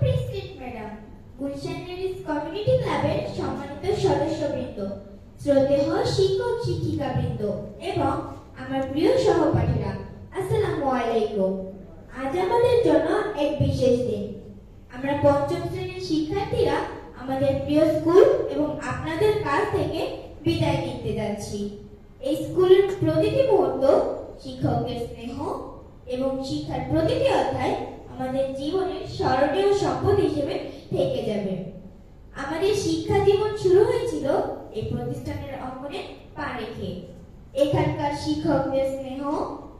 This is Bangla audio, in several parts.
President madam, Gulshan ladies community ক্লাবের সম্মানিত সদস্যবৃন্দ, শ্রদ্ধেয় শিক্ষক শিক্ষিকাবৃন্দ এবং আমার প্রিয় সহপাঠীরা, আসসালামু আলাইকুম। আজ আমাদের জন্য এক বিশেষ দিন। আমরা পঞ্চম শ্রেণীর শিক্ষার্থীরা আমাদের প্রিয় স্কুল এবং আপনাদের কাছ থেকে বিদায় নিতে যাচ্ছি। এই স্কুলের প্রতিটি মুহূর্ত শিক্ষকের স্নেহ এবং শিক্ষার প্রতিটি অধ্যায় আমাদের জীবনের স্মরণীয় সম্পদ হিসেবে থেকে যাবে। আমাদের শিক্ষা জীবন শুরু হয়েছিল এই প্রতিষ্ঠানের অঙ্গনে পা রেখে। এখানকার শিক্ষকদের স্নেহ,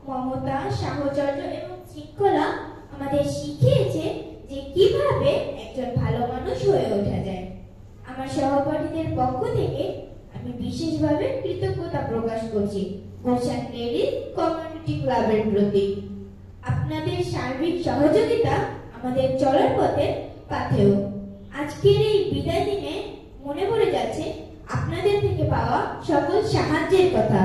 মমতা, সাহচর্য এবং শৃঙ্খলা আমাদের শিখিয়েছে যে কিভাবে একজন ভালো মানুষ হয়ে ওঠা যায়। আমার সহপাঠীদের পক্ষ থেকে আমি বিশেষভাবে কৃতজ্ঞতা প্রকাশ করছি গুলশান লেডিস কমিউনিটি ক্লাবের প্রতি। আপনাদের সার্বিক সহযোগিতা আমাদের চলার পথে পাথেয়। আজকের এই বিদায় দিনে মনে পড়ে যাচ্ছে আপনাদের থেকে পাওয়া সকল সাহায্যের কথা।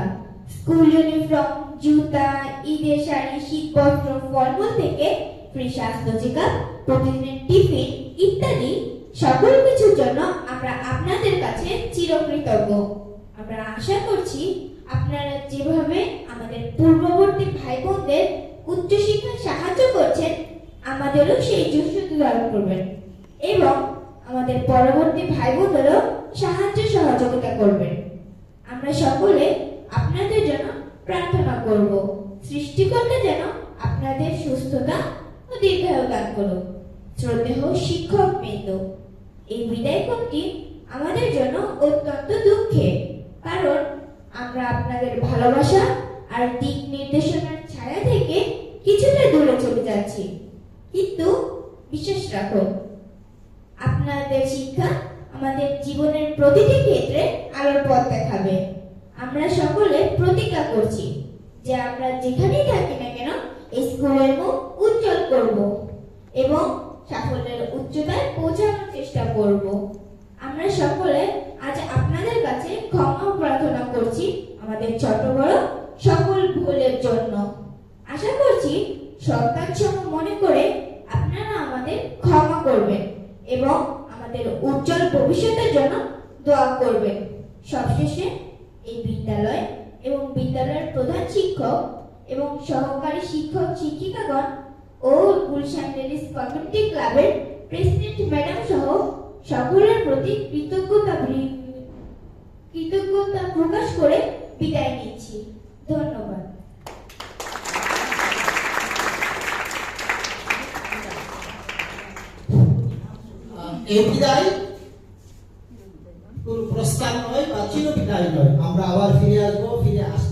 স্কুল ইউনিফর্ম, জুতা, ঈদের শাড়ি, শীতবস্ত্র, ফলমূল থেকে ফ্রি স্বাস্থ্য চেকআপ, প্রতিদিনের টিফিন ইত্যাদি সকল কিছুর জন্য আমরা আপনাদের কাছে চিরকৃতজ্ঞ। আমরা আশা করছি আপনারা যেভাবে আমাদের পূর্ববর্তী ভাই বোনদের উচ্চশিক্ষায় সাহায্য করছেন, আমাদেরও সেই যুক্তিতে ধারণ করবেন এবং আমাদের পরবর্তী ভাই বোনদেরও সাহায্য সহযোগিতা করবেন। আমরা সকলে আপনাদের জন্য প্রার্থনা করব, সৃষ্টিকর্তা যেন আপনাদের সুস্থতা ও দীর্ঘায়ু দান করুন। শ্রদ্ধেয় শিক্ষক বৃন্দ, এই বিদায়ক্ষণটি আমাদের জন্য অত্যন্ত দুঃখের, কারণ আমরা আপনাদের ভালোবাসা আর দিক নির্দেশনার ছায়া থেকে কিছুটা দূরে চলে যাচ্ছি। কিন্তু বিশ্বাস রাখুন, আপনাদের শিক্ষা আমাদের জীবনের প্রতিটি ক্ষেত্রে আলোর পথ দেখাবে। আমরা সকলে প্রতিজ্ঞা করছি যে আমরা যেখানেই থাকি না কেন এই স্কুলের মুখ উজ্জ্বল করব এবং সাফল্যের উচ্চতায় পৌঁছানোর চেষ্টা করব। আমরা সকলে আজ আপনাদের কাছে ক্ষমা প্রার্থনা করছি আমাদের ছোট বড় সকল ভুলের জন্য। আশা করছি সৎকার্যম মনে করে আপনারা আমাদের ক্ষমা করবেন এবং আমাদের উজ্জ্বল ভবিষ্যতের জন্য দোয়া করবেন। সবশেষে এই বিদ্যালয় এবং বিদ্যালয়ের প্রধান শিক্ষক এবং সহকারী শিক্ষক শিক্ষিকাগণ ও গুলশান লেডিস কমিউনিটি ক্লাবের প্রেসিডেন্ট ম্যাডাম সহ সকলের প্রতি কৃতজ্ঞতা প্রকাশ করে বিদায় নিচ্ছি। ধন্যবাদ। এই বিদায় কোন প্রস্থান নয় বা চির বিদায় নয়। আমরা আবার ফিরে আসবো।